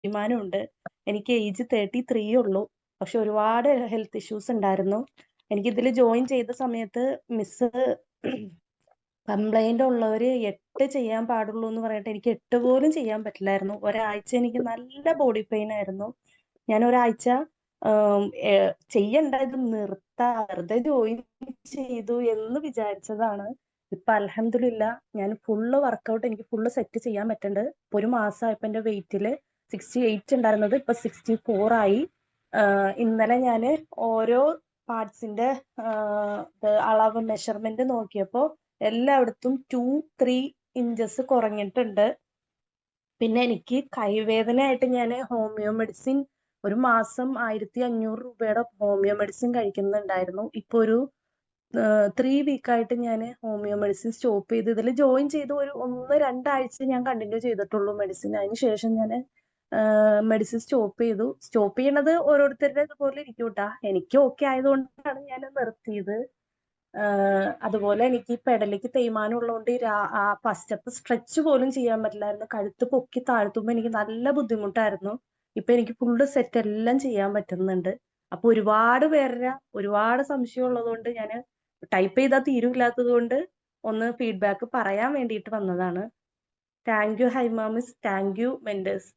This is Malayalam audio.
തേയ്മാനമുണ്ട്. എനിക്ക് ഏജ് 33 ഉള്ളൂ. പക്ഷെ ഒരുപാട് ഹെൽത്ത് ഇഷ്യൂസ് ഉണ്ടായിരുന്നു. എനിക്കിതിൽ ജോയിൻ ചെയ്ത സമയത്ത് മിസ്സ് കംപ്ലൈന്റ് ഉള്ളവര് 8 ചെയ്യാൻ പാടുള്ളൂ എന്ന് പറഞ്ഞിട്ട് എനിക്ക് 8 പോലും ചെയ്യാൻ പറ്റില്ലായിരുന്നു. ഒരാഴ്ച എനിക്ക് നല്ല ബോഡി പെയിൻ ആയിരുന്നു. ഞാൻ ഒരാഴ്ച ചെയ്യണ്ട ഇത് നിർത്താ, വെറുതെ ജോയിൻ ചെയ്തു എന്ന് വിചാരിച്ചതാണ്. ഇപ്പൊ അൽഹംദുലില്ലാ ഞാൻ ഫുള്ള് വർക്കൗട്ട് എനിക്ക് ഫുള്ള് സെറ്റ് ചെയ്യാൻ പറ്റുന്നുണ്ട്. ഇപ്പൊ ഒരു മാസമായപ്പോ എന്റെ വെയിറ്റില് 68 ഉണ്ടായിരുന്നത് ഇപ്പൊ 64 ആയി. ഇന്നലെ ഞാൻ ഓരോ പാർട്സിന്റെ അളവ് മെഷർമെന്റ് നോക്കിയപ്പോ എല്ലായിടത്തും 2-3 ഇഞ്ചസ് കുറഞ്ഞിട്ടുണ്ട്. പിന്നെ എനിക്ക് കൈവേദനയായിട്ട് ഞാൻ ഹോമിയോ മെഡിസിൻ ഒരു മാസം 1500 രൂപയുടെ ഹോമിയോ മെഡിസിൻ കഴിക്കുന്നുണ്ടായിരുന്നു. ഇപ്പൊ ഒരു 3 വീക്കായിട്ട് ഞാൻ ഹോമിയോ മെഡിസിൻ സ്റ്റോപ്പ് ചെയ്ത് ഇതിൽ ജോയിൻ ചെയ്ത് ഒരു 1-2 ആഴ്ച ഞാൻ കണ്ടിന്യൂ ചെയ്തിട്ടുള്ളൂ മെഡിസിൻ. അതിന് ശേഷം ഞാൻ മെഡിസിൻ സ്റ്റോപ്പ് ചെയ്തു. സ്റ്റോപ്പ് ചെയ്യണത് ഓരോരുത്തരുടെ ഇതുപോലെ ഇരിക്കും കേട്ടാ. എനിക്ക് ഓക്കെ ആയതുകൊണ്ടാണ് ഞാൻ നിർത്തിയത്. അതുപോലെ എനിക്ക് പെടലിക്ക് തേയ്മാനം ഉള്ളതുകൊണ്ട് ആ ഫസ്റ്റത്തെ സ്ട്രെച്ച് പോലും ചെയ്യാൻ പറ്റില്ലായിരുന്നു. കഴുത്ത് പൊക്കി താഴ്ത്തുമ്പോ എനിക്ക് നല്ല ബുദ്ധിമുട്ടായിരുന്നു. ഇപ്പൊ എനിക്ക് ഫുള്ള് സെറ്റ് എല്ലാം ചെയ്യാൻ പറ്റുന്നുണ്ട്. അപ്പൊ ഒരുപാട് പേരുടെ ഒരുപാട് സംശയം ഉള്ളതുകൊണ്ട് ഞാൻ ടൈപ്പ് ചെയ്താൽ തീരുമില്ലാത്തത് കൊണ്ട് ഒന്ന് ഫീഡ്ബാക്ക് പറയാൻ വേണ്ടിയിട്ട് വന്നതാണ്. Thank you Haima miss, thank you mentors.